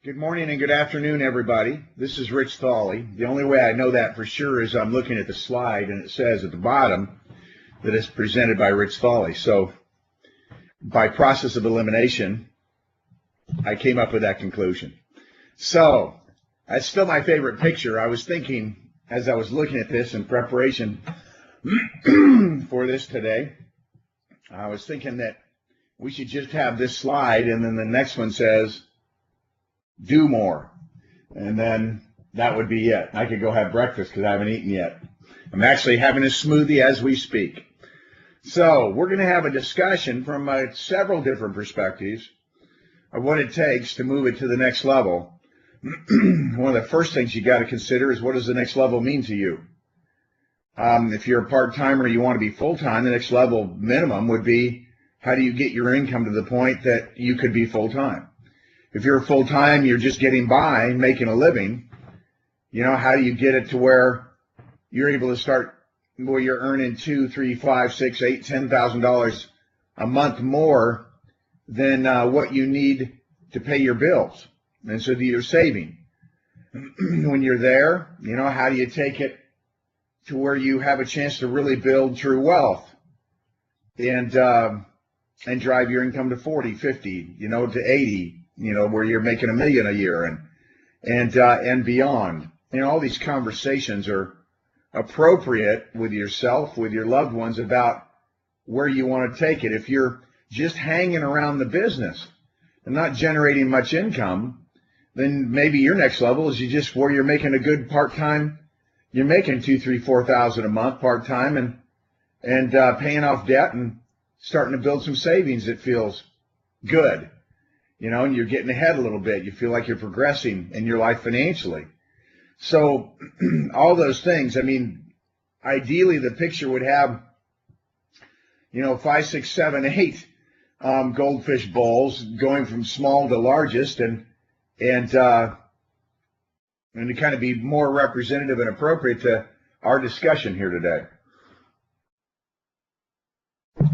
Good morning and good afternoon, everybody. This is Rich Thawley. The only way I know that for sure is I'm looking at the slide and it says at the bottom that it's presented by Rich Thawley. So by process of elimination, I came up with that conclusion. So that's still my favorite picture. I was thinking as I was looking at this in preparation for this today, I was thinking that we should just have this slide and then the next one says, do more. And then that would be it. I could go have breakfast because I haven't eaten yet. I'm actually having a smoothie as we speak. So we're going to have a discussion from several different perspectives of what it takes to move it to the next level. One of the first things you got to consider is what does the next level mean to you? If you're a part-timer, you want to be full-time, the next level minimum would be how do you get your income to the point that you could be full-time? If you're full-time, you're just getting by, making a living, how do you get it to where you're able to start where you're earning $2,000, $3,000, $5,000, $6,000, $8,000, $10,000 a month more than what you need to pay your bills, and so that you're saving. When you're there, how do you take it to where you have a chance to really build true wealth and drive your income to 40, 50, to 80, where you're making $1 million a year and beyond. All these conversations are appropriate with yourself, with your loved ones about where you want to take it. If you're just hanging around the business and not generating much income, then maybe your next level is where you're making a good part-time. You're making $2,000, $3,000, $4,000 a month part-time and paying off debt and starting to build some savings that feels good. And you're getting ahead a little bit. You feel like you're progressing in your life financially. So all those things, ideally the picture would have, 5, 6, 7, 8 goldfish bowls going from small to largest and to kind of be more representative and appropriate to our discussion here today.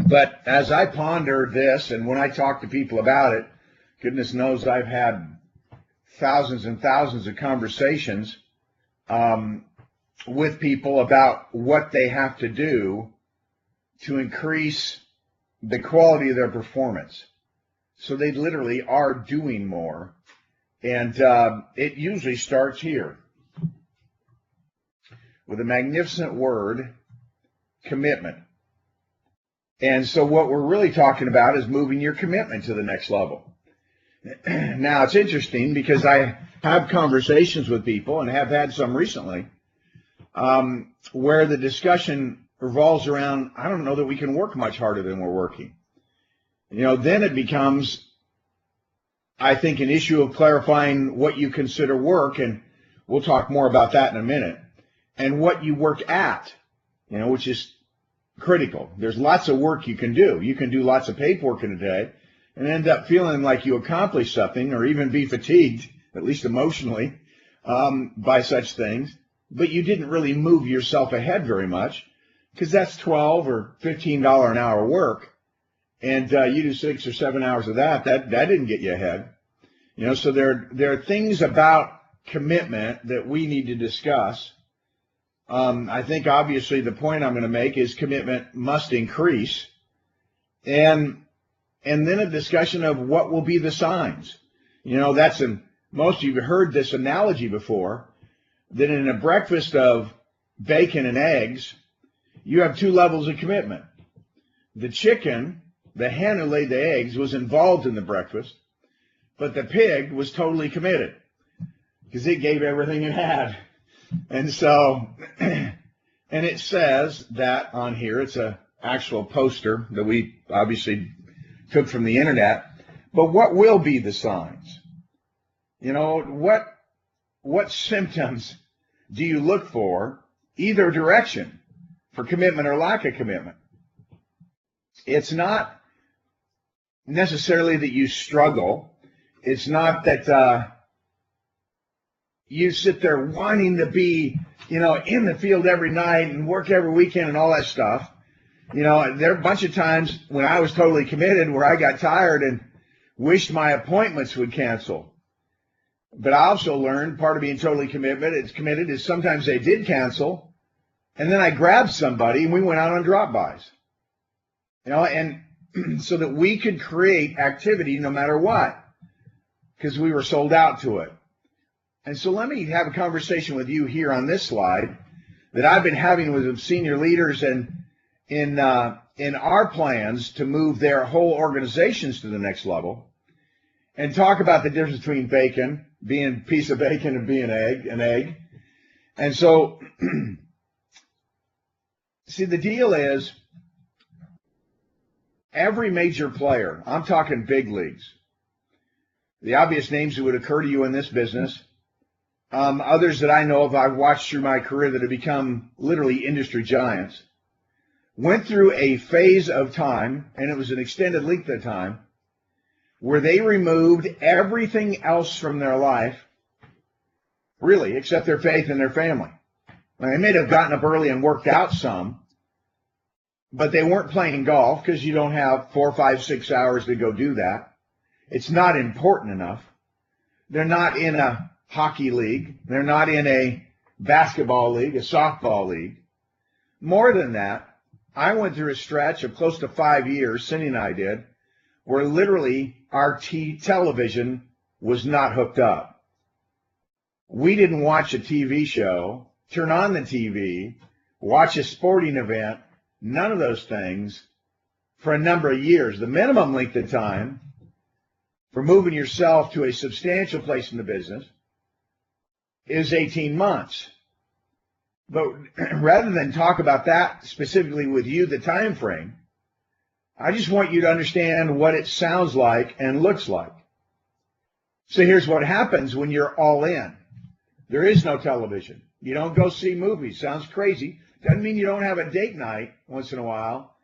But as I ponder this and when I talk to people about it, goodness knows I've had thousands and thousands of conversations with people about what they have to do to increase the quality of their performance. So they literally are doing more. And it usually starts here with a magnificent word, commitment. And so what we're really talking about is moving your commitment to the next level. Now, it's interesting because I have conversations with people and have had some recently where the discussion revolves around, I don't know that we can work much harder than we're working. Then it becomes, I think, an issue of clarifying what you consider work, and we'll talk more about that in a minute, and what you work at, which is critical. There's lots of work you can do. You can do lots of paperwork in a day and end up feeling like you accomplished something or even be fatigued, at least emotionally, by such things. But you didn't really move yourself ahead very much because that's $12 or $15 an hour work. And you do 6 or 7 hours of that didn't get you ahead. So there are things about commitment that we need to discuss. I think obviously the point I'm going to make is commitment must increase. And then a discussion of what will be the signs. Most of you have heard this analogy before, that in a breakfast of bacon and eggs, you have 2 levels of commitment. The chicken, the hen who laid the eggs, was involved in the breakfast, but the pig was totally committed because it gave everything it had. And so, and it says that on here, it's an actual poster that we obviously took from the internet, but what will be the signs? What symptoms do you look for either direction for commitment or lack of commitment? It's not necessarily that you struggle. It's not that you sit there wanting to be, in the field every night and work every weekend and all that stuff. There are a bunch of times when I was totally committed where I got tired and wished my appointments would cancel. But I also learned part of being totally committed is sometimes they did cancel, and then I grabbed somebody and we went out on drop-bys. And so that we could create activity no matter what, because we were sold out to it. And so let me have a conversation with you here on this slide that I've been having with senior leaders and in our plans to move their whole organizations to the next level, and talk about the difference between bacon, being a piece of bacon, and being an egg. And so, see, the deal is every major player, I'm talking big leagues, the obvious names that would occur to you in this business, others that I know of, I've watched through my career that have become literally industry giants, went through a phase of time, and it was an extended length of time, where they removed everything else from their life, really, except their faith and their family. Now, they may have gotten up early and worked out some, but they weren't playing golf because you don't have 4, 5, 6 hours to go do that. It's not important enough. They're not in a hockey league. They're not in a basketball league, a softball league. More than that, I went through a stretch of close to 5 years, Cindy and I did, where literally our television was not hooked up. We didn't watch a TV show, turn on the TV, watch a sporting event, none of those things for a number of years. The minimum length of time for moving yourself to a substantial place in the business is 18 months. But rather than talk about that specifically with you, the time frame, I just want you to understand what it sounds like and looks like. So here's what happens when you're all in. There is no television. You don't go see movies. Sounds crazy. Doesn't mean you don't have a date night once in a while.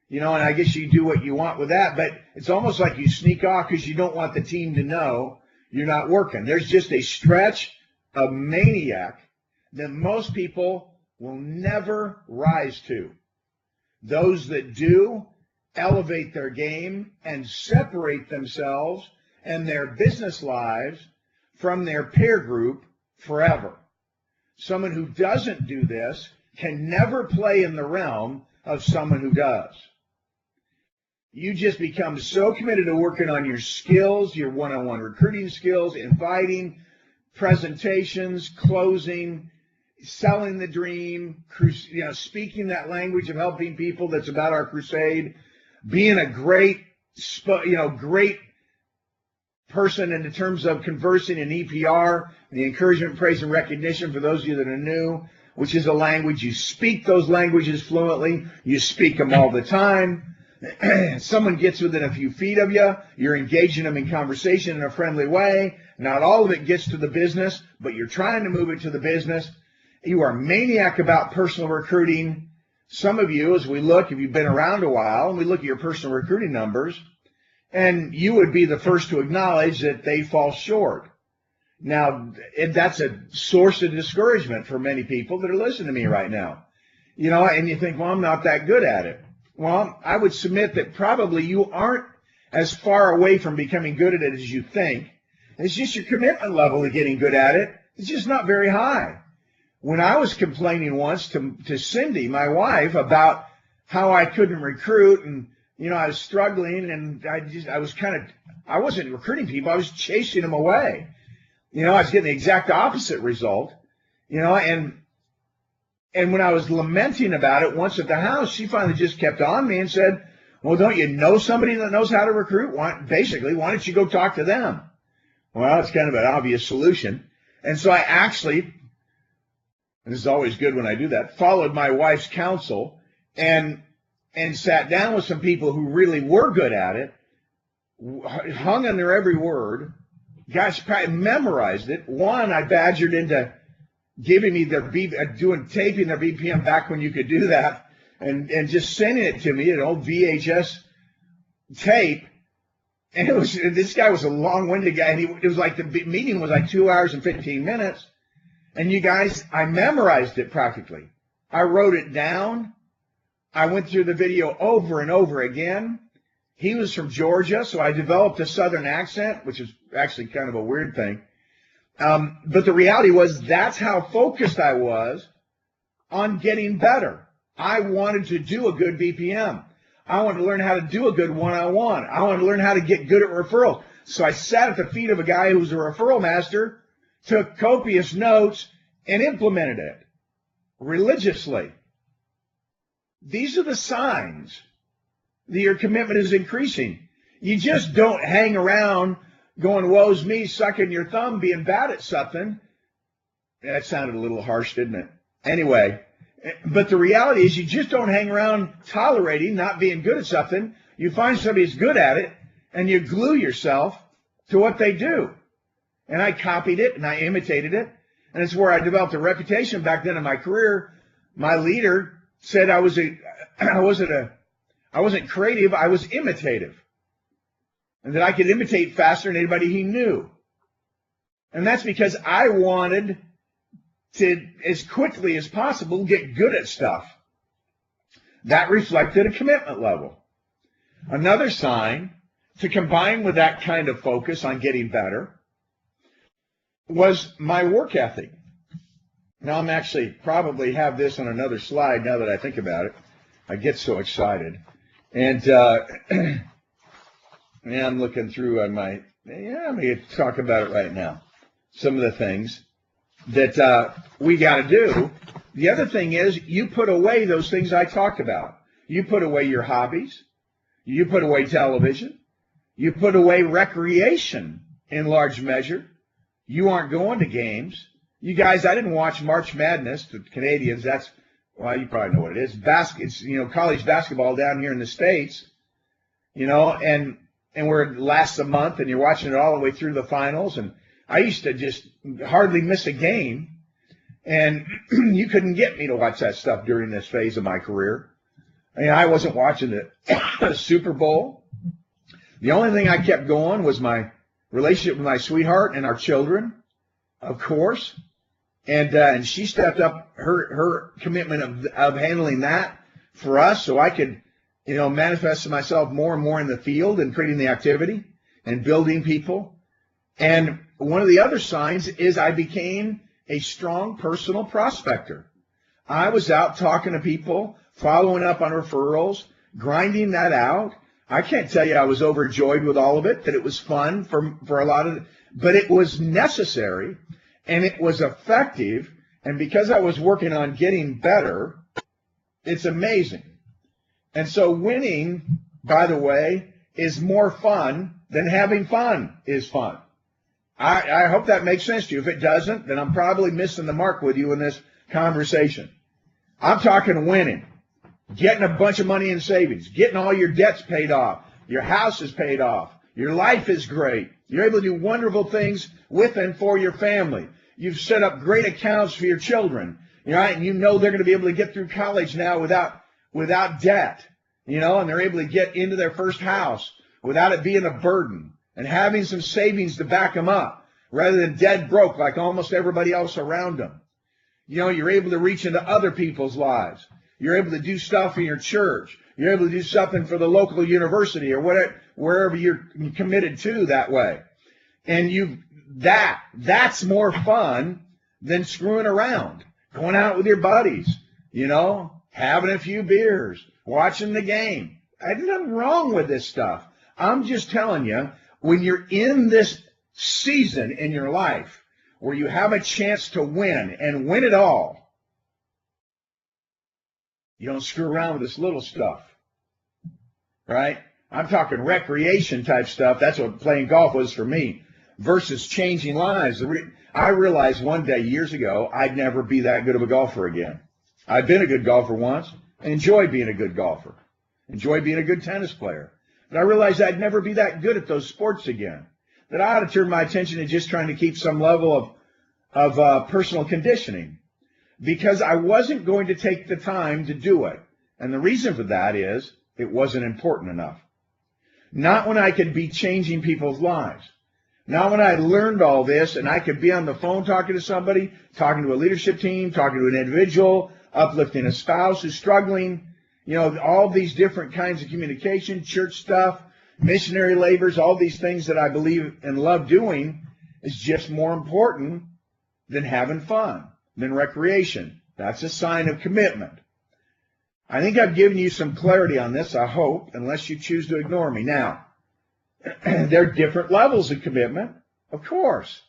And I guess you do what you want with that, but it's almost like you sneak off because you don't want the team to know you're not working. There's just a stretch of maniac that most people will never rise to. Those that do elevate their game and separate themselves and their business lives from their peer group forever. Someone who doesn't do this can never play in the realm of someone who does. You just become so committed to working on your skills, your one-on-one recruiting skills, inviting, presentations, closing, selling the dream, speaking that language of helping people that's about our crusade, being a great person in terms of conversing in EPR, the encouragement, praise, and recognition for those of you that are new, which is a language. You speak those languages fluently. You speak them all the time. Someone gets within a few feet of you. You're engaging them in conversation in a friendly way. Not all of it gets to the business, but you're trying to move it to the business. You are maniac about personal recruiting. Some of you, as we look, if you've been around a while, and we look at your personal recruiting numbers, and you would be the first to acknowledge that they fall short. Now, that's a source of discouragement for many people that are listening to me right now. And you think, well, I'm not that good at it. Well, I would submit that probably you aren't as far away from becoming good at it as you think. It's just your commitment level to getting good at it. It's just not very high. When I was complaining once to Cindy, my wife, about how I couldn't recruit and, I was struggling and I wasn't recruiting people. I was chasing them away. I was getting the exact opposite result, and when I was lamenting about it once at the house, she finally just kept on me and said, well, don't you know somebody that knows how to recruit? Why don't you go talk to them? Well, it's kind of an obvious solution. And so I actually, and this is always good when I do that, followed my wife's counsel and sat down with some people who really were good at it, hung on their every word, memorized it. One, I badgered into giving me taping their BPM back when you could do that, and just sending it to me, an old VHS tape. And this guy was a long-winded guy, and it was like the meeting was like 2 hours and 15 minutes. And you guys, I memorized it practically. I wrote it down. I went through the video over and over again. He was from Georgia, so I developed a Southern accent, which is actually kind of a weird thing. But the reality was that's how focused I was on getting better. I wanted to do a good BPM. I wanted to learn how to do a good one-on-one. I wanted to learn how to get good at referrals. So I sat at the feet of a guy who was a referral master, took copious notes, and implemented it religiously. These are the signs that your commitment is increasing. You just don't hang around going, woe's me, sucking your thumb, being bad at something. That sounded a little harsh, didn't it? Anyway, but the reality is you just don't hang around tolerating not being good at something. You find somebody who's good at it, and you glue yourself to what they do. And I copied it, and I imitated it, and it's where I developed a reputation back then in my career. My leader said I wasn't creative, I was imitative. And that I could imitate faster than anybody he knew. And that's because I wanted to, as quickly as possible, get good at stuff. That reflected a commitment level. Another sign to combine with that kind of focus on getting better was my work ethic. Now I'm actually probably have this on another slide now that I think about it. I get so excited. And yeah, I'm looking through on I'm going to talk about it right now. Some of the things that we got to do. The other thing is you put away those things I talked about. You put away your hobbies. You put away television. You put away recreation in large measure. You aren't going to games. You guys, I didn't watch March Madness. The Canadians, that's, well, you probably know what it is. It's, college basketball down here in the States, and we're last a month, and you're watching it all the way through the finals. And I used to just hardly miss a game, and you couldn't get me to watch that stuff during this phase of my career. I mean, I wasn't watching the Super Bowl. The only thing I kept going was my relationship with my sweetheart and our children, of course. And she stepped up her commitment of handling that for us, so I could manifest myself more and more in the field and creating the activity and building people. And one of the other signs is I became a strong personal prospector. I was out talking to people, following up on referrals, grinding that out. I can't tell you I was overjoyed with all of it, that it was fun for a lot of it, but it was necessary and it was effective. And because I was working on getting better, it's amazing. And so winning, by the way, is more fun than having fun is fun. I hope that makes sense to you. If it doesn't, then I'm probably missing the mark with you in this conversation. I'm talking winning, getting a bunch of money in savings, getting all your debts paid off, your house is paid off, your life is great. You're able to do wonderful things with and for your family. You've set up great accounts for your children, and you know they're going to be able to get through college now without debt, and they're able to get into their first house without it being a burden and having some savings to back them up rather than dead broke like almost everybody else around them. You're able to reach into other people's lives. You're able to do stuff in your church. You're able to do something for the local university or whatever, wherever you're committed to that way. And that's more fun than screwing around, going out with your buddies, having a few beers, watching the game. There's nothing wrong with this stuff. I'm just telling you, when you're in this season in your life where you have a chance to win and win it all, you don't screw around with this little stuff, right? I'm talking recreation type stuff. That's what playing golf was for me versus changing lives. I realized one day years ago I'd never be that good of a golfer again. I'd been a good golfer once and enjoyed being a good golfer, enjoyed being a good tennis player. But I realized I'd never be that good at those sports again, that I ought to turn my attention to just trying to keep some level of personal conditioning because I wasn't going to take the time to do it. And the reason for that is it wasn't important enough. Not when I could be changing people's lives. Not when I learned all this and I could be on the phone talking to somebody, talking to a leadership team, talking to an individual, uplifting a spouse who's struggling, all these different kinds of communication, church stuff, missionary labors, all these things that I believe and love doing. is just more important than having fun, than recreation. That's a sign of commitment. I think I've given you some clarity on this, I hope, unless you choose to ignore me. Now, there are different levels of commitment, of course.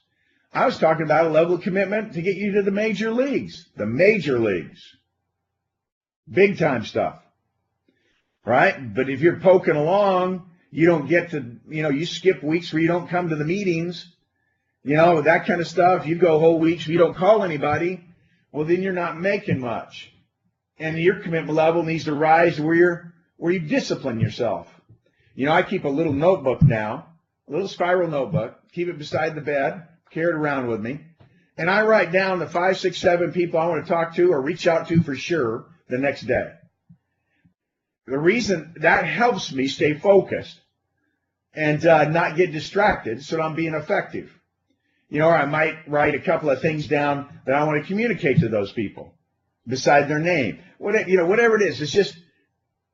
I was talking about a level of commitment to get you to the major leagues. The major leagues. Big time stuff. Right? But if you're poking along, you don't get to, you skip weeks where you don't come to the meetings, that kind of stuff. You go whole weeks where you don't call anybody. Well, then you're not making much. And your commitment level needs to rise where you discipline yourself. I keep a little notebook now, a little spiral notebook, keep it beside the bed, carry it around with me. And I write down the 5, 6, 7 people I want to talk to or reach out to for sure the next day. The reason that helps me stay focused and not get distracted so that I'm being effective. Or I might write a couple of things down that I want to communicate to those people beside their name. Whatever it is, it's just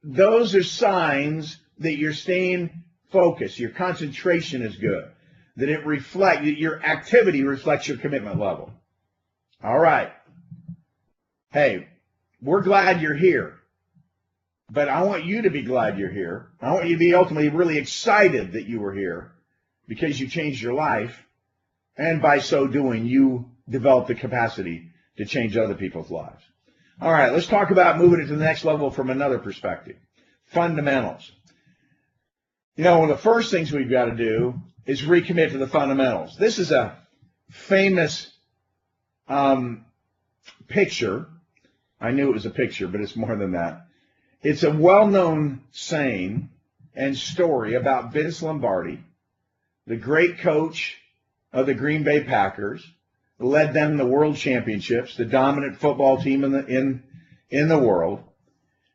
those are signs that you're staying focused. Your concentration is good. That your activity reflects your commitment level. All right. Hey, we're glad you're here. But I want you to be glad you're here. I want you to be ultimately really excited that you were here because you changed your life. And by so doing, you develop the capacity to change other people's lives. All right, let's talk about moving it to the next level from another perspective. Fundamentals. One of the first things we've got to do is recommit to the fundamentals. This is a famous picture. I knew it was a picture, but it's more than that. It's a well-known saying and story about Vince Lombardi, the great coach of the Green Bay Packers, led them to world championships, the dominant football team in the world.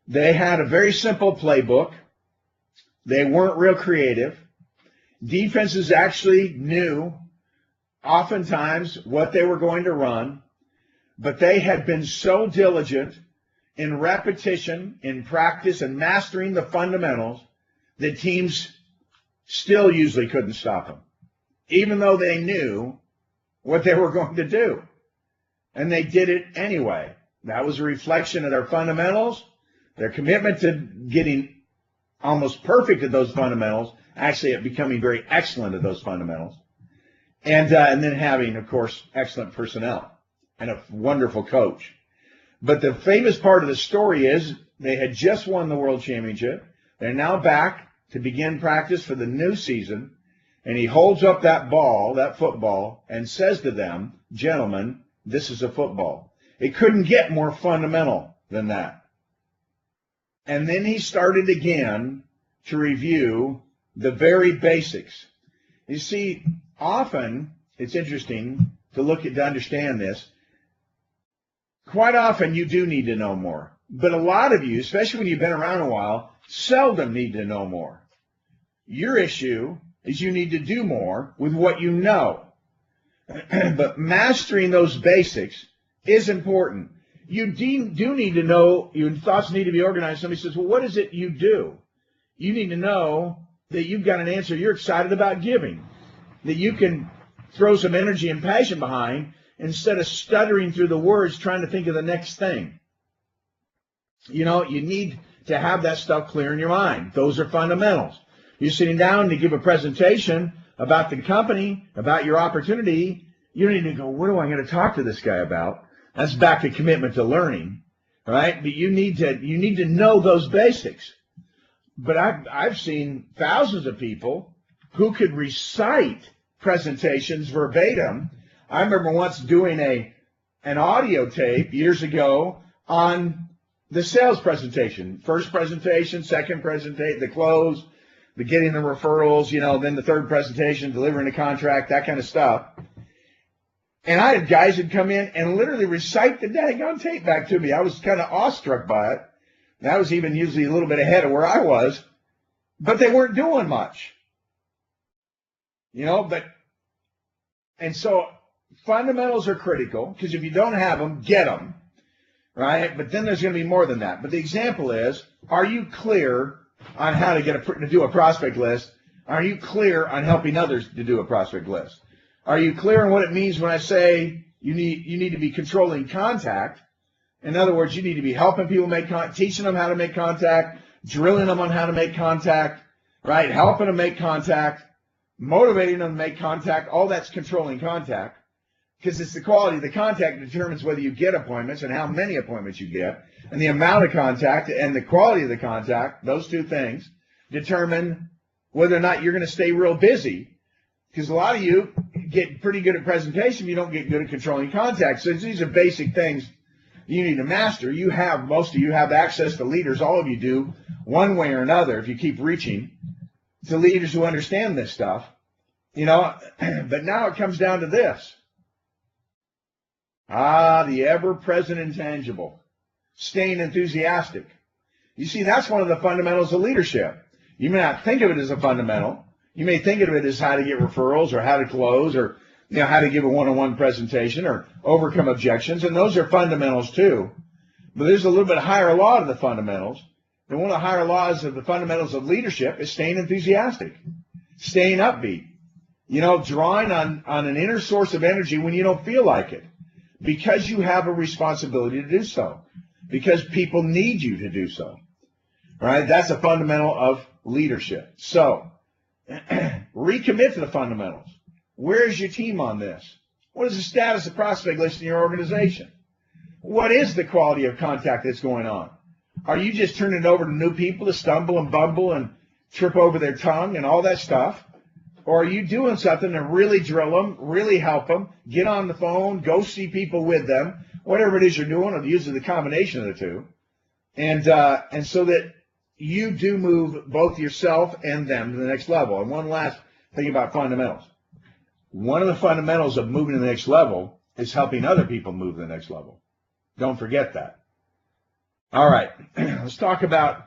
They had a very simple playbook. They weren't real creative. Defenses actually knew oftentimes what they were going to run, but they had been so diligent in repetition, in practice, and mastering the fundamentals that teams still usually couldn't stop them, even though they knew what they were going to do. And they did it anyway. That was a reflection of their fundamentals, their commitment to getting almost perfect at those fundamentals, actually at becoming very excellent at those fundamentals, and then having, of course, excellent personnel and a wonderful coach. But the famous part of the story is they had just won the world championship. They're now back to begin practice for the new season. And he holds up that ball, that football, and says to them, gentlemen, this is a football. It couldn't get more fundamental than that. And then he started again to review the very basics. You see, often, it's interesting to understand this. Quite often you do need to know more. But a lot of you, especially when you've been around a while, seldom need to know more. Your issue is you need to do more with what you know. But mastering those basics is important. You do need to know, your thoughts need to be organized. Somebody says, well, what is it you do? You need to know that you've got an answer you're excited about giving, that you can throw some energy and passion behind instead of stuttering through the words trying to think of the next thing. You need to have that stuff clear in your mind. Those are fundamentals. You're sitting down to give a presentation about the company, about your opportunity. You don't need to go, what am I going to talk to this guy about? That's back to commitment to learning, right? But you need to know those basics. But I've seen thousands of people who could recite presentations verbatim. I remember once doing an audio tape years ago on the sales presentation. First presentation, second presentation, the close, the getting the referrals, then the third presentation, delivering the contract, that kind of stuff. And I had guys that come in and literally recite the daggone tape back to me. I was kind of awestruck by it. And I was even usually a little bit ahead of where I was, but they weren't doing much. And so fundamentals are critical, because if you don't have them, get them, right? But then there's going to be more than that. But the example is, are you clear on how to do a prospect list? Are you clear on helping others to do a prospect list? Are you clear on what it means when I say you need to be controlling contact? In other words, you need to be helping people make contact, teaching them how to make contact, drilling them on how to make contact, right? Helping them make contact, motivating them to make contact. All that's controlling contact, because it's the quality of the contact that determines whether you get appointments and how many appointments you get. And the amount of contact and the quality of the contact, those two things, determine whether or not you're going to stay real busy. Because a lot of you get pretty good at presentation, you don't get good at controlling contact. So these are basic things you need to master. Most of you have access to leaders, all of you do, one way or another, if you keep reaching to leaders who understand this stuff, but now it comes down to this. The ever-present intangible, staying enthusiastic. You see, that's one of the fundamentals of leadership. You may not think of it as a fundamental. You may think of it as how to get referrals or how to close or how to give a one-on-one presentation or overcome objections, and those are fundamentals too. But there's a little bit higher law to the fundamentals, and one of the higher laws of the fundamentals of leadership is staying enthusiastic, staying upbeat, drawing on an inner source of energy when you don't feel like it, because you have a responsibility to do so, because people need you to do so. Right? That's a fundamental of leadership. So, recommit to the fundamentals. Where's your team on this? What is the status of prospect list in your organization? What is the quality of contact that's going on? Are you just turning it over to new people to stumble and bumble and trip over their tongue and all that stuff? Or are you doing something to really drill them, really help them, get on the phone, go see people with them, whatever it is you're doing, or usually the combination of the two, and so that you do move both yourself and them to the next level. And one last thing about fundamentals. One of the fundamentals of moving to the next level is helping other people move to the next level. Don't forget that. All right, let's talk about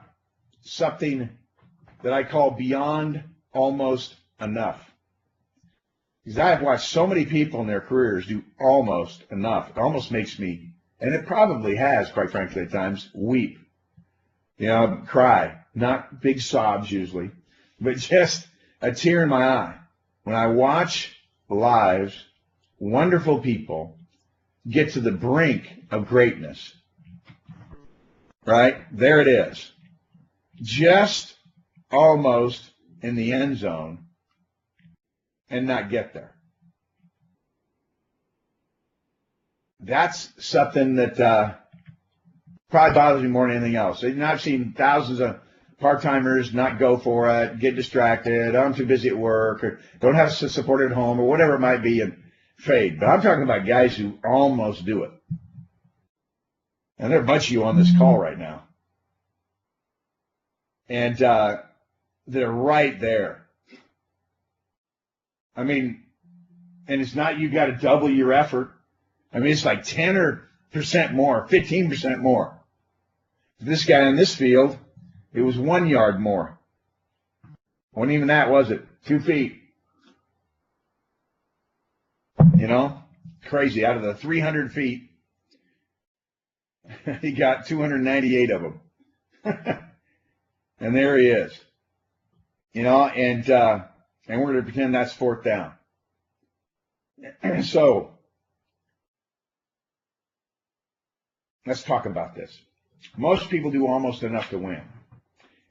something that I call beyond almost enough. Because I have watched so many people in their careers do almost enough. It almost makes me, and it probably has, quite frankly, at times, weep. Cry. Not big sobs usually, but just a tear in my eye when I watch lives, wonderful people get to the brink of greatness. Right? There it is. Just almost in the end zone and not get there. That's something that probably bothers me more than anything else. And I've seen thousands of part-timers not go for it, get distracted, I'm too busy at work, or don't have support at home, or whatever it might be, and fade. But I'm talking about guys who almost do it. And there are a bunch of you on this call right now. And they're right there. I mean, and it's not you got to double your effort. I mean, it's like 10% more, 15% more. This guy in this field, it was 1 yard more. Wasn't even that, was it? 2 feet. Crazy. Out of the 300 feet, he got 298 of them. And there he is. And we're going to pretend that's 4th down. So, let's talk about this. Most people do almost enough to win.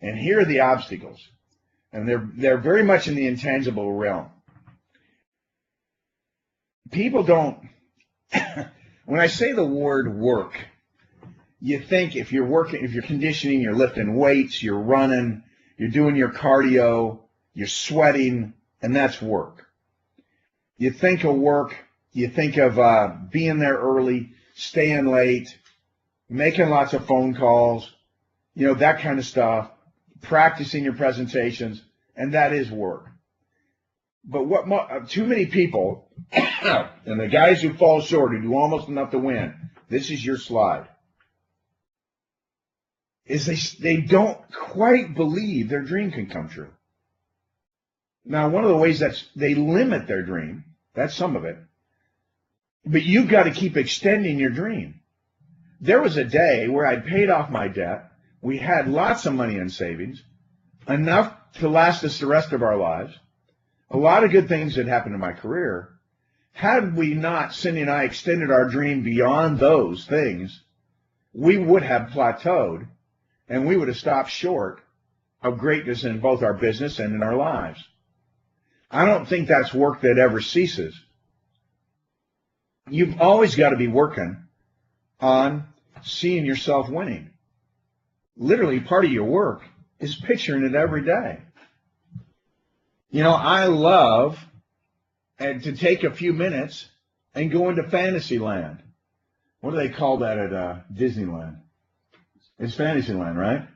And here are the obstacles. And they're very much in the intangible realm. People don't, when I say the word work, you think if you're working, if you're conditioning, you're lifting weights, you're running, you're doing your cardio, you're sweating, and that's work. You think of work, you think of being there early, staying late, making lots of phone calls, that kind of stuff, practicing your presentations, and that is work. But what too many people, and the guys who fall short, who do almost enough to win, this is your slide, is they don't quite believe their dream can come true. Now, one of the ways they limit their dream, that's some of it, but you've got to keep extending your dream. There was a day where I'd paid off my debt. We had lots of money in savings, enough to last us the rest of our lives. A lot of good things had happened in my career. Had we not, Cindy and I, extended our dream beyond those things, we would have plateaued and we would have stopped short of greatness in both our business and in our lives. I don't think that's work that ever ceases. You've always got to be working on seeing yourself winning. Literally, part of your work is picturing it every day. You know, I love to take a few minutes and go into Fantasyland. What do they call that at Disneyland? It's Fantasyland, right?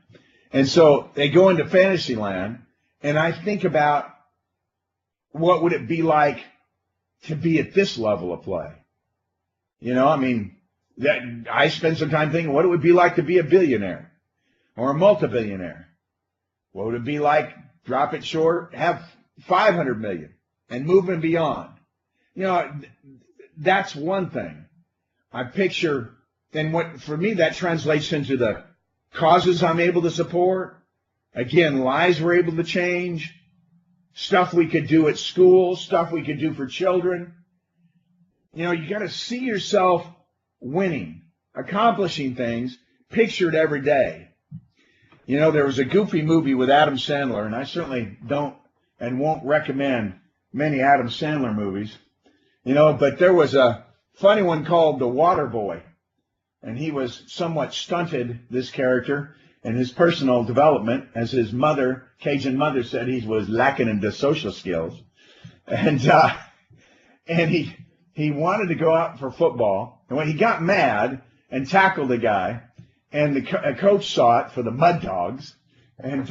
And so they go into Fantasyland, and I think about what would it be like to be at this level of play. You know, I mean, that I spend some time thinking, what it would be like to be a billionaire or a multi-billionaire. What would it be like, drop it short, have 500 million and moving beyond? You know, that's one thing. I picture, and what for me that translates into the causes I'm able to support. Again, lives we're able to change, stuff we could do at school, stuff we could do for children. You know, you got to see yourself winning, accomplishing things, pictured every day. You know, there was a Goofy movie with Adam Sandler, and I certainly don't and won't recommend many Adam Sandler movies, you know, but there was a funny one called The Water Boy, and he was somewhat stunted, this character, in his personal development, as his mother, Cajun mother, said he was lacking in the social skills, and he wanted to go out for football, and when he got mad and tackled the guy, and the coach saw it for the Mud Dogs, and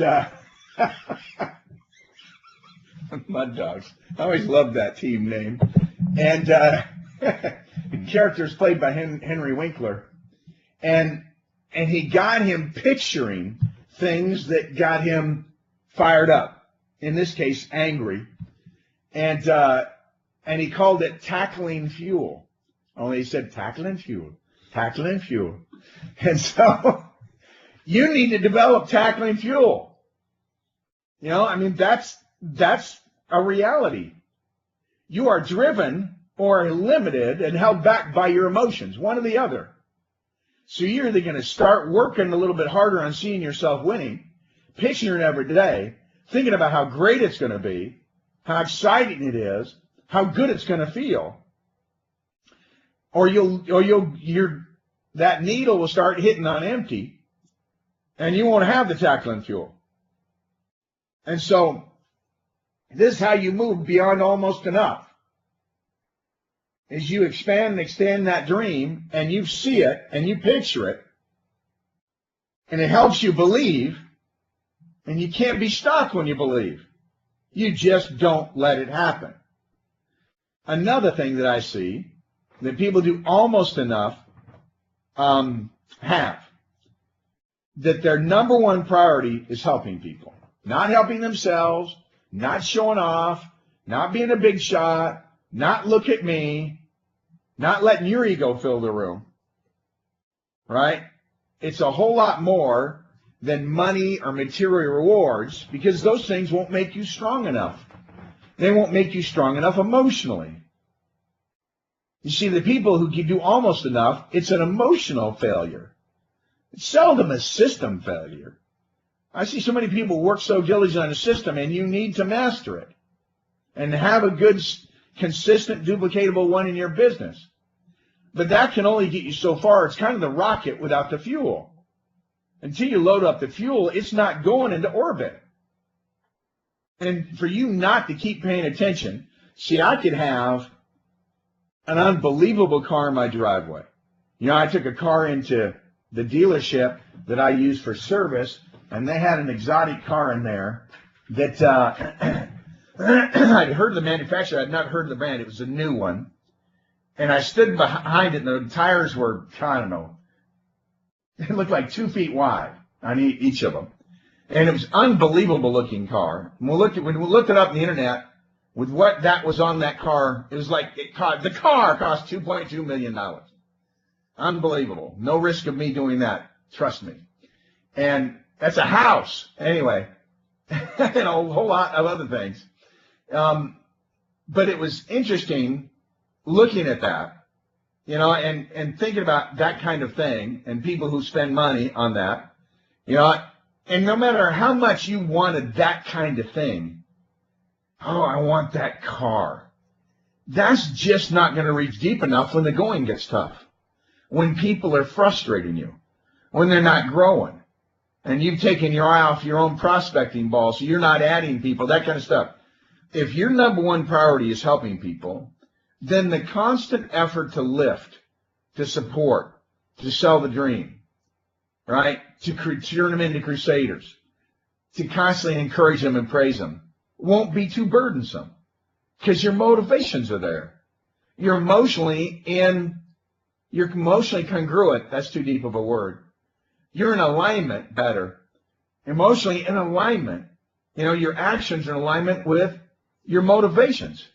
Mud Dogs. I always loved that team name. And the character is played by Henry Winkler, and he got him picturing things that got him fired up. In this case, angry, and he called it tackling fuel. Only he said tackling fuel. And so you need to develop tackling fuel. You know, I mean, that's a reality. You are driven or limited and held back by your emotions, one or the other. So you're either going to start working a little bit harder on seeing yourself winning, picturing it every day, thinking about how great it's going to be, how exciting it is, how good it's going to feel, or that needle will start hitting on empty, and you won't have the tackling fuel. And so this is how you move beyond almost enough. As you expand and extend that dream, and you see it, and you picture it, and it helps you believe, and you can't be stopped when you believe. You just don't let it happen. Another thing that I see that people do almost enough have, that their number one priority is helping people. Not helping themselves, not showing off, not being a big shot, not look at me, not letting your ego fill the room, right? It's a whole lot more than money or material rewards, because those things won't make you strong enough. They won't make you strong enough emotionally. You see, the people who can do almost enough, it's an emotional failure. It's seldom a system failure. I see so many people work so diligently on a system, and you need to master it and have a good, consistent, duplicatable one in your business. But that can only get you so far. It's kind of the rocket without the fuel. Until you load up the fuel, it's not going into orbit. And for you not to keep paying attention, see, I could have an unbelievable car in my driveway. You know, I took a car into the dealership that I use for service, and they had an exotic car in there that I'd heard of the manufacturer. I'd not heard of the brand. It was a new one. And I stood behind it, and the tires were, I don't know, it looked like 2 feet wide on each of them. And it was an unbelievable looking car. When we looked it up on the internet, with what that was on that car, it was like the car cost $2.2 million. Unbelievable. No risk of me doing that. Trust me. And that's a house. Anyway, and a whole lot of other things. But it was interesting looking at that, and thinking about that kind of thing and people who spend money on that, and no matter how much you wanted that kind of thing, oh, I want that car. That's just not going to reach deep enough when the going gets tough, when people are frustrating you, when they're not growing, and you've taken your eye off your own prospecting ball, so you're not adding people, that kind of stuff. If your number one priority is helping people, then the constant effort to lift, to support, to sell the dream, right, to turn them into crusaders, to constantly encourage them and praise them, won't be too burdensome because your motivations are there. You're emotionally congruent. That's too deep of a word. You're in alignment better. Emotionally in alignment. Your actions are in alignment with your motivations.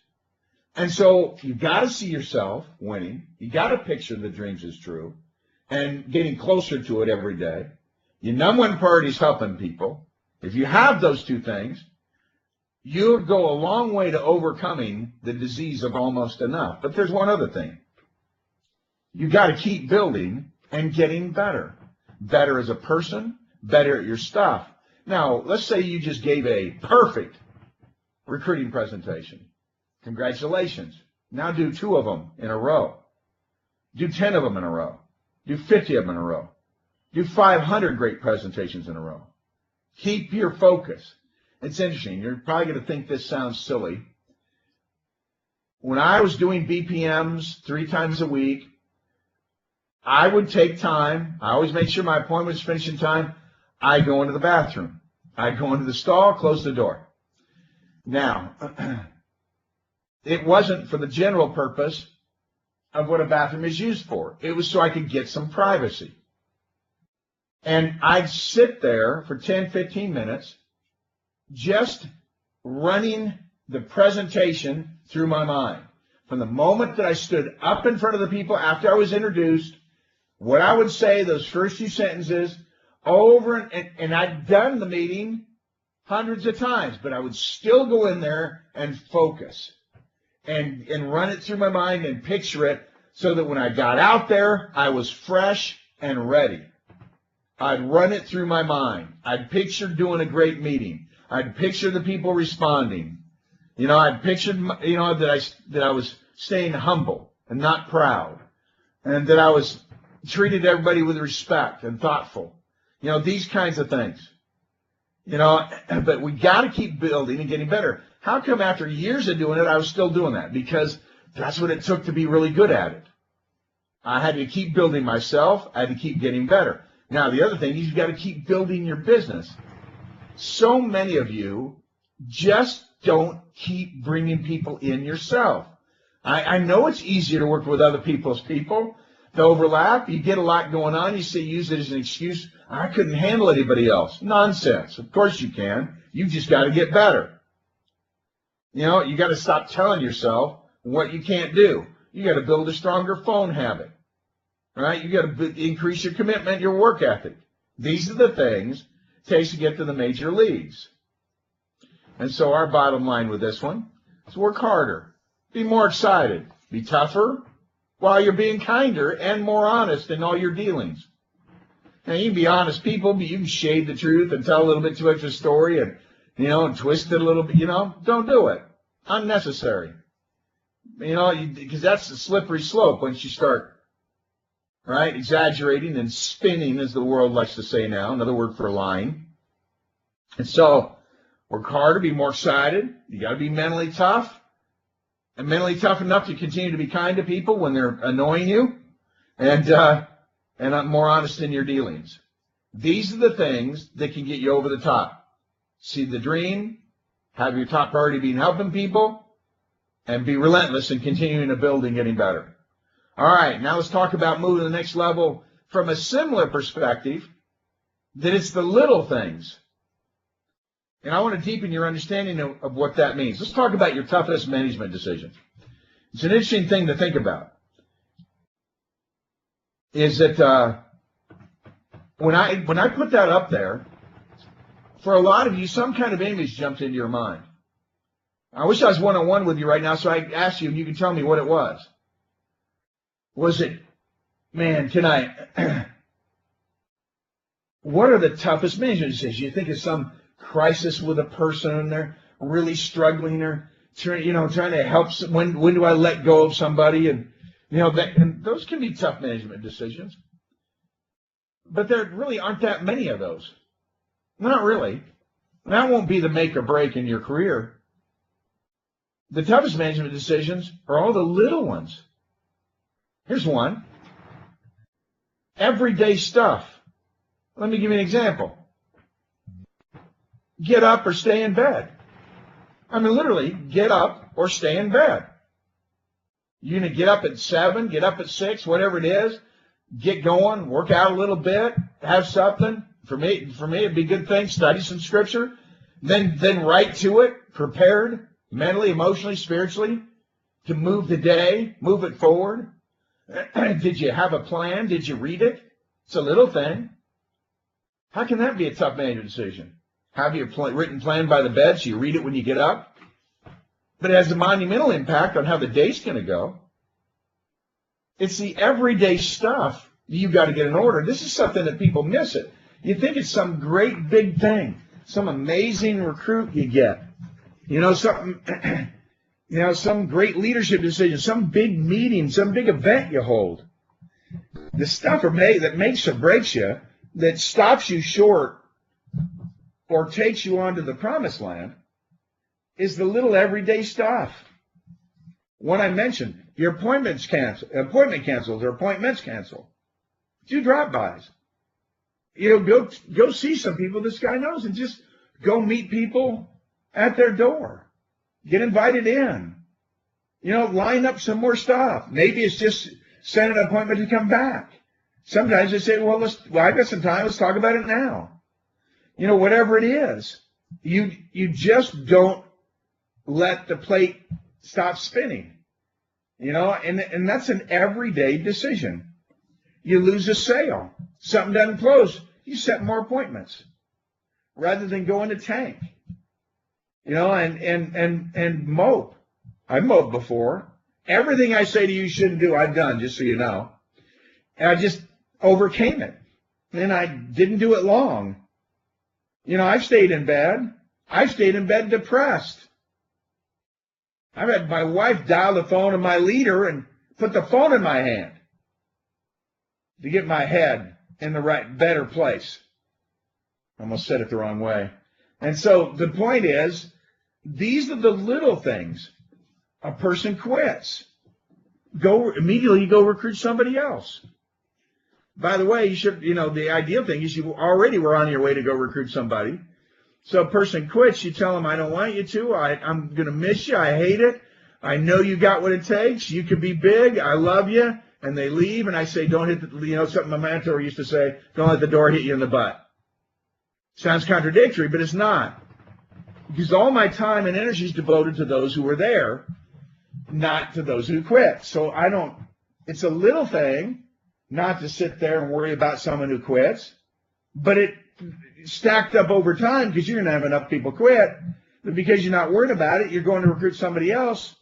And so you've got to see yourself winning. You got to picture the dreams as true and getting closer to it every day. Your number one priority is helping people. If you have those two things, you'll go a long way to overcoming the disease of almost enough. But there's one other thing. You got to keep building and getting better. Better as a person, better at your stuff. Now, let's say you just gave a perfect recruiting presentation. Congratulations. Now do 2 of them in a row. Do 10 of them in a row. Do 50 of them in a row. Do 500 great presentations in a row. Keep your focus. It's interesting. You're probably going to think this sounds silly. When I was doing BPMs 3 times a week, I would take time. I always made sure my appointment was finished in time. I'd go into the bathroom. I'd go into the stall, close the door. Now, it wasn't for the general purpose of what a bathroom is used for. It was so I could get some privacy. And I'd sit there for 10, 15 minutes just running the presentation through my mind. From the moment that I stood up in front of the people after I was introduced, what I would say, those first few sentences, over and I'd done the meeting hundreds of times, but I would still go in there and focus and run it through my mind and picture it so that when I got out there, I was fresh and ready. I'd run it through my mind. I'd picture doing a great meeting. I'd picture the people responding. I'd picture, that I was staying humble and not proud, and that I was treated everybody with respect and thoughtful. These kinds of things. But we got to keep building and getting better. How come after years of doing it, I was still doing that? Because that's what it took to be really good at it. I had to keep building myself. I had to keep getting better. Now, the other thing is you've got to keep building your business. So many of you just don't keep bringing people in yourself. I know it's easier to work with other people's people. The overlap, you get a lot going on. You say, use it as an excuse. I couldn't handle anybody else. Nonsense. Of course you can. You just got to get better. You got to stop telling yourself what you can't do. You got to build a stronger phone habit. Right? You got to increase your commitment, your work ethic. These are the things it takes to get to the major leagues. And so our bottom line with this one is work harder. Be more excited. Be tougher while you're being kinder and more honest in all your dealings. Now, you can be honest people, but you can shade the truth and tell a little bit too much of a story and, and twist it a little bit. Don't do it. Unnecessary. Because that's a slippery slope once you start, right, exaggerating and spinning, as the world likes to say now, another word for lying. And so, work harder, be more excited. You got to be mentally tough. And mentally tough enough to continue to be kind to people when they're annoying you, and more honest in your dealings. These are the things that can get you over the top. See the dream, have your top priority being helping people, and be relentless in continuing to build and getting better. All right, now let's talk about moving to the next level from a similar perspective, that it's the little things. And I want to deepen your understanding of what that means. Let's talk about your toughest management decisions. It's an interesting thing to think about. Is that when I put that up there, for a lot of you, some kind of image jumped into your mind. I wish I was one-on-one with you right now, so I asked you if you could tell me what it was. Was it, man, what are the toughest management decisions? You think of some crisis with a person and they're really struggling or trying to help. When do I let go of somebody? And and those can be tough management decisions. But there really aren't that many of those. Not really. That won't be the make or break in your career. The toughest management decisions are all the little ones. Here's one. Everyday stuff. Let me give you an example. Get up or stay in bed. I mean, literally, get up or stay in bed. You're going to get up at 7, get up at 6, whatever it is. Get going, work out a little bit, have something. For me, it'd be a good thing. Study some scripture. Then right to it, prepared mentally, emotionally, spiritually to move the day, move it forward. Did you have a plan? Did you read it? It's a little thing. How can that be a tough management decision? Have your written plan by the bed so you read it when you get up? But it has a monumental impact on how the day's going to go. It's the everyday stuff you've got to get in order. This is something that people miss it. You think it's some great big thing, some amazing recruit you get. Some great leadership decision, some big meeting, some big event you hold. The stuff that makes or breaks you, that stops you short or takes you onto the promised land, is the little everyday stuff. One I mentioned, your appointment canceled or appointments canceled. Do drive-bys. Go see some people this guy knows and just go meet people at their door. Get invited in. Line up some more stuff. Maybe it's just set an appointment to come back. Sometimes they say, well, I got some time. Let's talk about it now. Whatever it is, you just don't let the plate stop spinning. And that's an everyday decision. You lose a sale. Something doesn't close. You set more appointments rather than go in a tank. And mope. I've moped before. Everything I say to you shouldn't do, I've done, just so you know. And I just overcame it. And I didn't do it long. I've stayed in bed. I've stayed in bed depressed. I've had my wife dial the phone of my leader and put the phone in my hand to get my head in the better place. I almost said it the wrong way. And so the point is, these are the little things. A person quits. Immediately go recruit somebody else. By the way, the ideal thing is you already were on your way to go recruit somebody. So a person quits, you tell them, I don't want you to. I'm going to miss you. I hate it. I know you got what it takes. You can be big. I love you. And they leave, and I say, don't hit something my mentor used to say, don't let the door hit you in the butt. Sounds contradictory, but it's not. Because all my time and energy is devoted to those who were there, not to those who quit. So it's a little thing not to sit there and worry about someone who quits, but it stacked up over time because you're going to have enough people quit. But because you're not worried about it, you're going to recruit somebody else.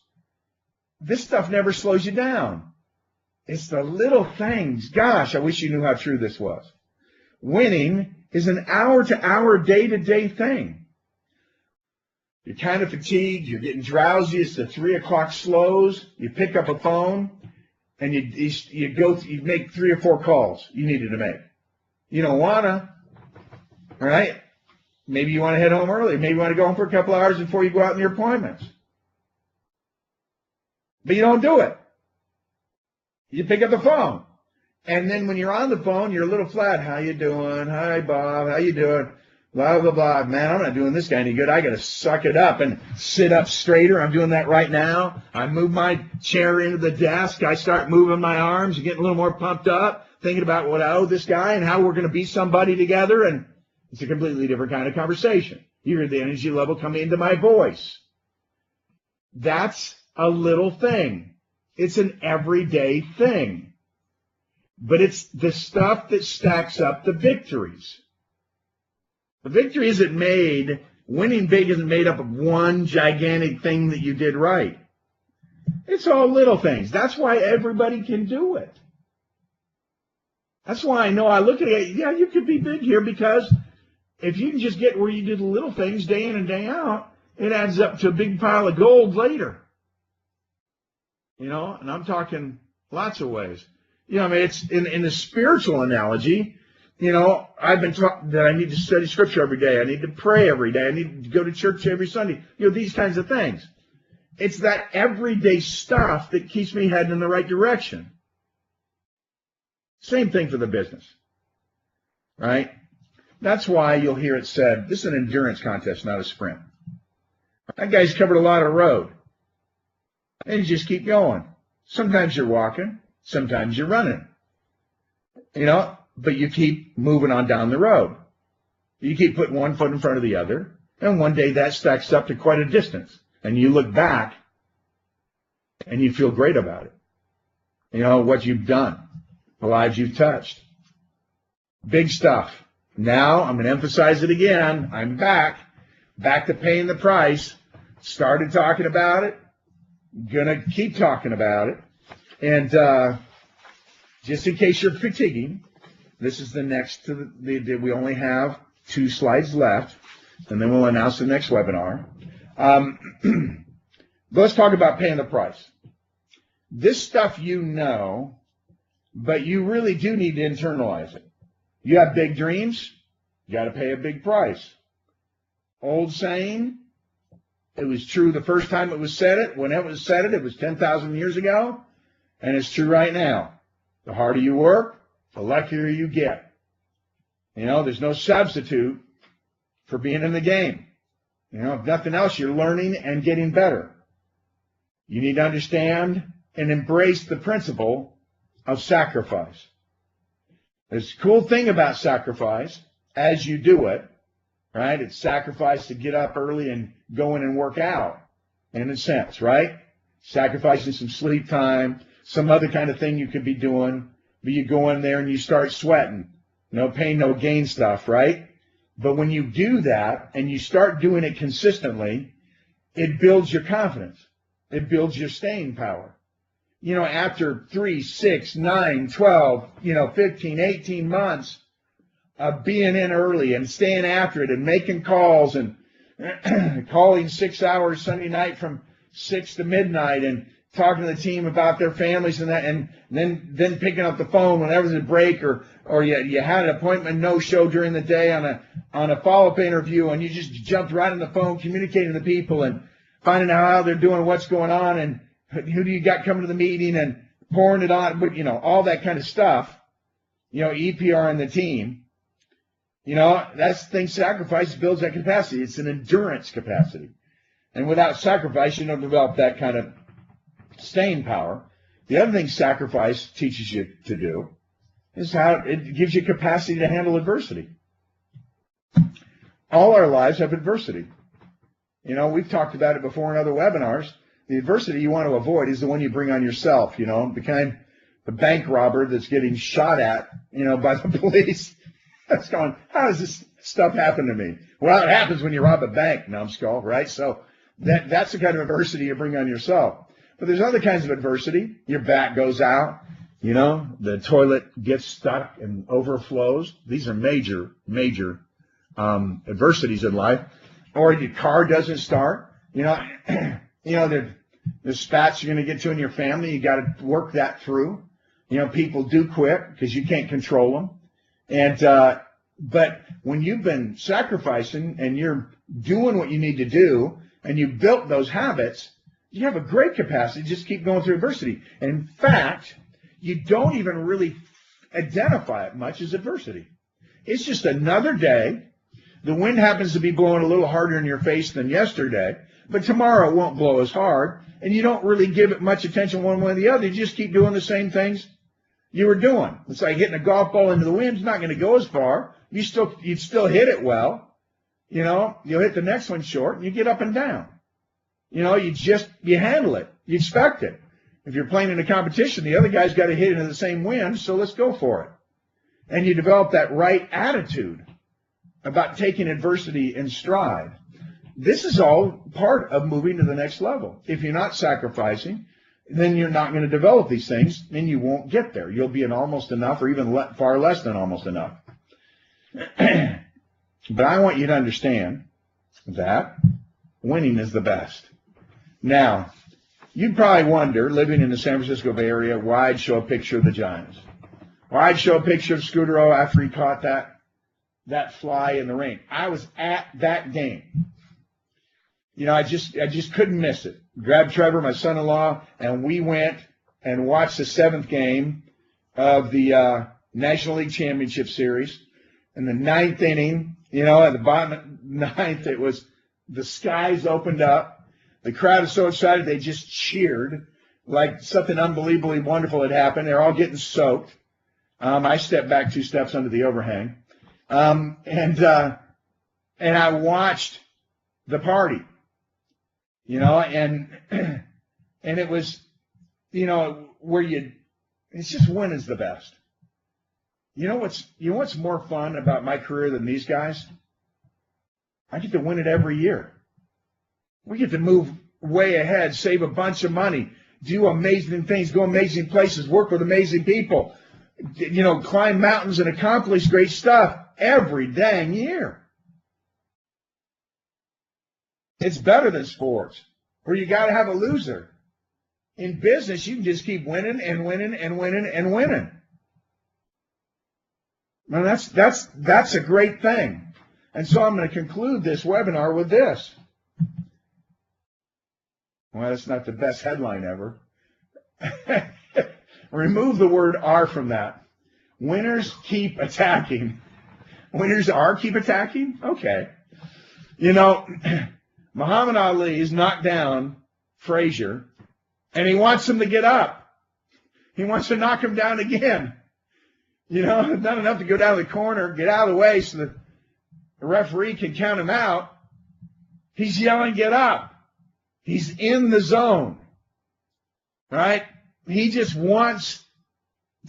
This stuff never slows you down. It's the little things. Gosh, I wish you knew how true this was. Winning is an hour-to-hour, day-to-day thing. You're kind of fatigued. You're getting drowsy. It's the 3 o'clock slows. You pick up a phone, and you make 3 or 4 calls you needed to make. You don't want to, all right? Maybe you want to head home early. Maybe you want to go home for a couple hours before you go out on your appointments. But you don't do it. You pick up the phone. And then when you're on the phone, you're a little flat. How you doing? Hi, Bob. How you doing? Blah, blah, blah. Man, I'm not doing this guy any good. I got to suck it up and sit up straighter. I'm doing that right now. I move my chair into the desk. I start moving my arms, getting a little more pumped up, thinking about what I owe this guy and how we're going to be somebody together. And it's a completely different kind of conversation. You hear the energy level coming into my voice. That's a little thing. It's an everyday thing. But it's the stuff that stacks up the victories. The victory winning big isn't made up of one gigantic thing that you did right. It's all little things. That's why everybody can do it. That's why I know I look at it, yeah, you could be big here, because if you can just get where you do the little things day in and day out, it adds up to a big pile of gold later. You know, and I'm talking lots of ways. You know, I mean, it's in the spiritual analogy, you know, I've been taught that I need to study scripture every day. I need to pray every day. I need to go to church every Sunday. You know, these kinds of things. It's that everyday stuff that keeps me heading in the right direction. Same thing for the business, right? That's why you'll hear it said, this is an endurance contest, not a sprint. That guy's covered a lot of road. And you just keep going. Sometimes you're walking, sometimes you're running. You know, but you keep moving on down the road. You keep putting one foot in front of the other, and one day that stacks up to quite a distance. And you look back, and you feel great about it. You know, what you've done, the lives you've touched. Big stuff. Now, I'm going to emphasize it again. I'm back to paying the price. Started talking about it. Going to keep talking about it. And just in case you're fatiguing, this is the next, we only have 2 slides left, and then we'll announce the next webinar. Let's talk about paying the price. This stuff you know, but you really do need to internalize it. You have big dreams, you got to pay a big price. Old saying, it was true the first time it was said. When it was said, it was 10,000 years ago, and it's true right now. The harder you work, the luckier you get. You know, there's no substitute for being in the game. You know, if nothing else, you're learning and getting better. You need to understand and embrace the principle of sacrifice. There's a cool thing about sacrifice as you do it, right? It's sacrifice to get up early and go in and work out, in a sense, right? Sacrificing some sleep time, some other kind of thing you could be doing, but you go in there and you start sweating. No pain, no gain stuff, right? But when you do that and you start doing it consistently, it builds your confidence. It builds your staying power. You know, after 3, 6, 9, 12, 15, 18 months of being in early and staying after it and making calls and calling 6 hours Sunday night from 6 to midnight and talking to the team about their families and that, and then picking up the phone whenever there's a break or you had an appointment no-show during the day on a follow-up interview, and you just jumped right on the phone communicating to people and finding out how they're doing, what's going on, and who do you got coming to the meeting, and pouring it on, but all that kind of stuff, EPR and the team, that's the thing. Sacrifice builds that capacity. It's an endurance capacity. And without sacrifice, you don't develop that kind of staying power. The other thing sacrifice teaches you to do is how it gives you capacity to handle adversity. All our lives have adversity. We've talked about it before in other webinars. The adversity you want to avoid is the one you bring on yourself, the bank robber that's getting shot at, by the police. That's going, how does this stuff happen to me? Well, it happens when you rob a bank, numbskull, right? So that's the kind of adversity you bring on yourself. But there's other kinds of adversity. Your back goes out, the toilet gets stuck and overflows. These are major adversities in life. Or your car doesn't start. There's spats you're going to get to in your family. You got to work that through. People do quit because you can't control them. And but when you've been sacrificing and you're doing what you need to do and you built those habits, you have a great capacity to just keep going through adversity. And in fact, you don't even really identify it much as adversity. It's just another day. The wind happens to be blowing a little harder in your face than yesterday, but tomorrow it won't blow as hard, and you don't really give it much attention one way or the other. You just keep doing the same things you were doing. It's like hitting a golf ball into the wind. It's not going to go as far. You'd still hit it well. You'll hit the next one short, and you get up and down. You handle it. You expect it. If you're playing in a competition, the other guy's got to hit into the same wind, so let's go for it. And you develop that right attitude about taking adversity in stride. This is all part of moving to the next level. If you're not sacrificing, then you're not going to develop these things, and you won't get there. You'll be an almost enough, or even far less than almost enough. But I want you to understand that winning is the best. Now, you'd probably wonder, living in the San Francisco Bay Area, why I'd show a picture of the Giants. Or I'd show a picture of Scudero after he caught that fly in the rain. I was at that game. You know, I just couldn't miss it. Grabbed Trevor, my son-in-law, and we went and watched the 7th game of the National League Championship Series. In the 9th inning, you know, at the bottom of the 9th, it was the skies opened up. The crowd is so excited they just cheered like something unbelievably wonderful had happened. They're all getting soaked. I stepped back 2 steps under the overhang, and I watched the party. You know, and it was, you know, it's just winning's the best. You know what's more fun about my career than these guys? I get to win it every year. We get to move way ahead, save a bunch of money, do amazing things, go amazing places, work with amazing people, you know, climb mountains and accomplish great stuff every dang year. It's better than sports, where you got to have a loser. In business, you can just keep winning and winning and winning and winning. Now that's a great thing. And so I'm going to conclude this webinar with this. Well, that's not the best headline ever. Remove the word "are" from that. Winners keep attacking. Winners are keep attacking? Okay. You know, Muhammad Ali has knocked down Frazier, and he wants him to get up. He wants to knock him down again. You know, not enough to go down to the corner, get out of the way so the referee can count him out. He's yelling, "Get up." He's in the zone, right? He just wants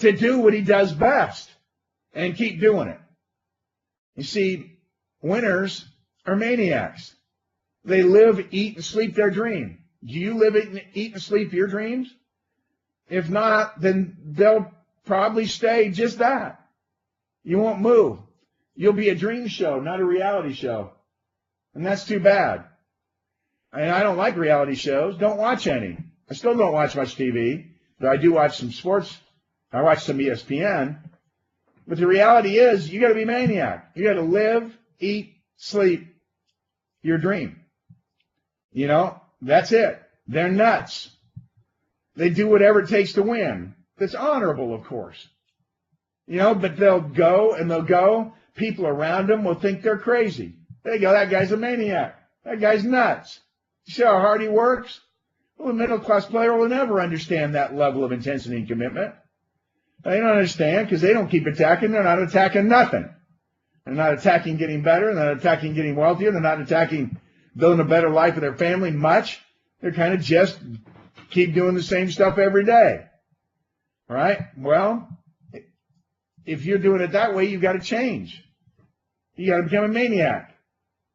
to do what he does best and keep doing it. You see, winners are maniacs. They live, eat, and sleep their dream. Do you live, eat, and sleep your dreams? If not, then they'll probably stay just that. You won't move. You'll be a dream show, not a reality show. And that's too bad. And I don't like reality shows. Don't watch any. I still don't watch much TV, but I do watch some sports. I watch some ESPN. But the reality is, you got to be a maniac. You got to live, eat, sleep your dream. You know, that's it. They're nuts. They do whatever it takes to win. That's honorable, of course. You know, but they'll go and they'll go. People around them will think they're crazy. They go, "That guy's a maniac. That guy's nuts. You see how hard he works?" Well, a middle-class player will never understand that level of intensity and commitment. They don't understand because they don't keep attacking. They're not attacking nothing. They're not attacking getting better. They're not attacking getting wealthier. They're not attacking building a better life for their family much. They're kind of just keep doing the same stuff every day. Right? Well, if you're doing it that way, you've got to change. You got to become a maniac.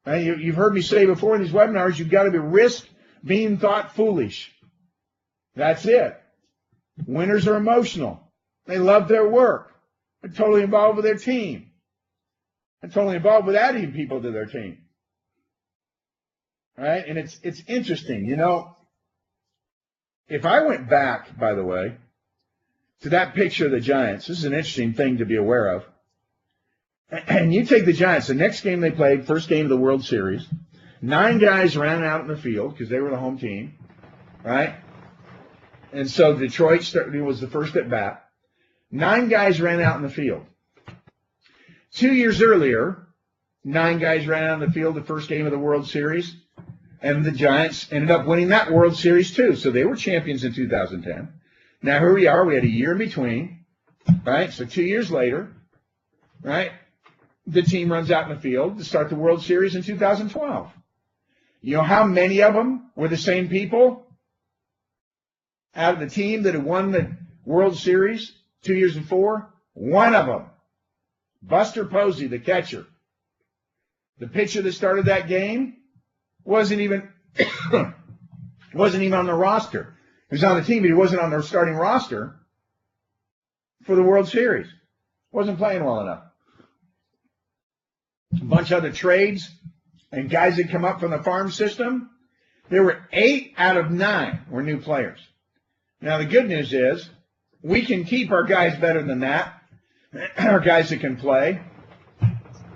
Right? You've heard me say before in these webinars, you've got to risk being thought foolish. That's it. Winners are emotional. They love their work. They're totally involved with their team. They're totally involved with adding people to their team. Right? And it's interesting. You know, if I went back, by the way, to that picture of the Giants, this is an interesting thing to be aware of. And you take the Giants, the next game they played, first game of the World Series, 9 guys ran out in the field because they were the home team, right? And so Detroit was the first at bat. 9 guys ran out in the field. 2 years earlier, 9 guys ran out in the field the first game of the World Series, and the Giants ended up winning that World Series too. So they were champions in 2010. Now here we are. We had a year in between, right? So 2 years later, right, the team runs out in the field to start the World Series in 2012. You know how many of them were the same people out of the team that had won the World Series 2 years before? One of them, Buster Posey, the catcher. The pitcher that started that game wasn't even on the roster. He was on the team, but he wasn't on their starting roster for the World Series. Wasn't playing well enough. A bunch of other trades and guys that come up from the farm system. There were 8 out of 9 were new players. Now, the good news is we can keep our guys better than that, our guys that can play.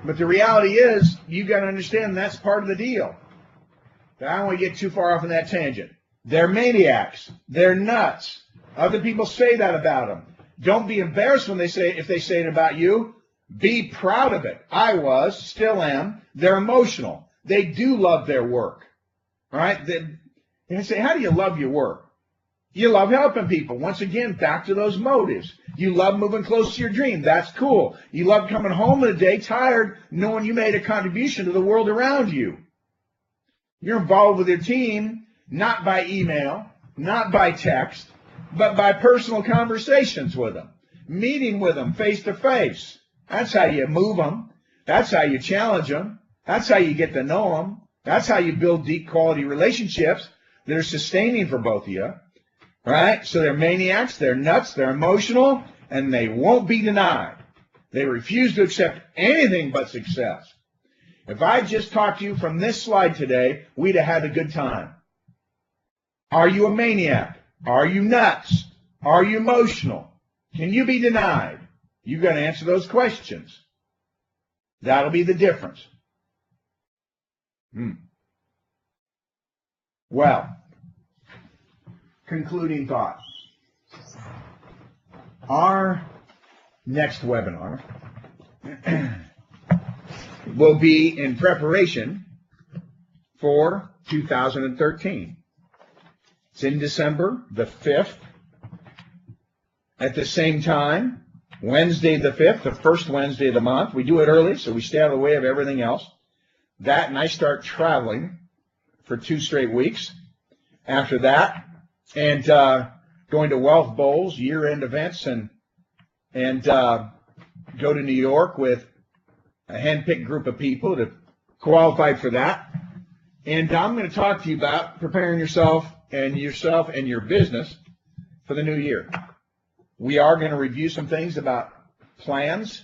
But the reality is you got to understand that's part of the deal. I don't want to get too far off on that tangent. They're maniacs. They're nuts. Other people say that about them. Don't be embarrassed when if they say it about you. Be proud of it. I was, still am. They're emotional. They do love their work. All right? They say, how do you love your work? You love helping people. Once again, back to those motives. You love moving close to your dream. That's cool. You love coming home in the day tired, knowing you made a contribution to the world around you. You're involved with your team, not by email, not by text, but by personal conversations with them, meeting with them face to face. That's how you move them. That's how you challenge them. That's how you get to know them. That's how you build deep quality relationships that are sustaining for both of you. Right? So they're maniacs, they're nuts, they're emotional, and they won't be denied. They refuse to accept anything but success. If I just talked to you from this slide today, we'd have had a good time. Are you a maniac? Are you nuts? Are you emotional? Can you be denied? You've got to answer those questions. That'll be the difference. Well, concluding thoughts. Our next webinar will be in preparation for 2013. It's in December the 5th. At the same time, Wednesday the 5th, the first Wednesday of the month. We do it early, so we stay out of the way of everything else. That, and I start traveling for 2 straight weeks after that, and going to Wealth Bowls, year-end events, and go to New York with a handpicked group of people that qualified for that. And I'm going to talk to you about preparing yourself and your business for the new year. We are going to review some things about plans,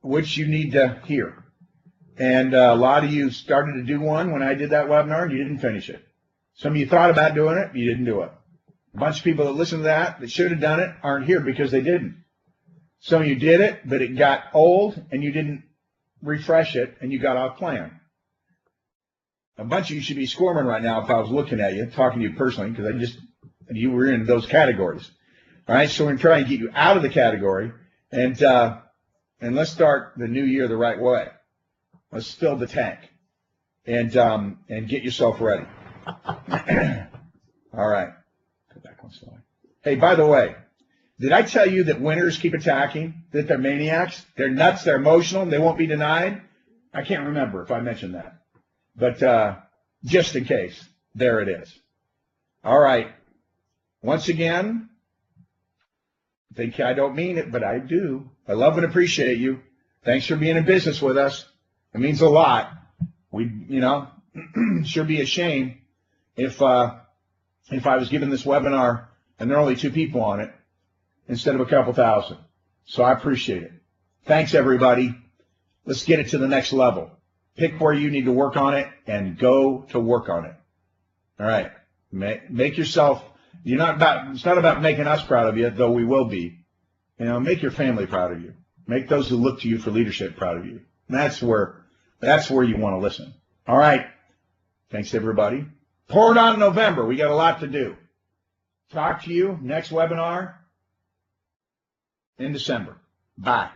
which you need to hear. And a lot of you started to do one when I did that webinar, and you didn't finish it. Some of you thought about doing it, you didn't do it. A bunch of people that listened to that should have done it aren't here because they didn't. Some of you did it, but it got old, and you didn't refresh it, and you got off plan. A bunch of you should be squirming right now if I was looking at you, talking to you personally, because you were in those categories. All right, so we're going to try and get you out of the category, and let's start the new year the right way. Let's fill the tank and get yourself ready. All right. Go back one slide. Hey, by the way, did I tell you that winners keep attacking, that they're maniacs, they're nuts, they're emotional, and they won't be denied? I can't remember if I mentioned that. But just in case, there it is. All right. Once again, I think I don't mean it, but I do. I love and appreciate you. Thanks for being in business with us. It means a lot. Sure be a shame if I was given this webinar and there are only 2 people on it instead of a couple thousand. So I appreciate it. Thanks, everybody. Let's get it to the next level. Pick where you need to work on it and go to work on it. All right. Make yourself, it's not about making us proud of you, though we will be. Make your family proud of you. Make those who look to you for leadership proud of you. And that's where you want to listen. All right. Thanks, everybody. Pour it on in November. We got a lot to do. Talk to you next webinar in December. Bye.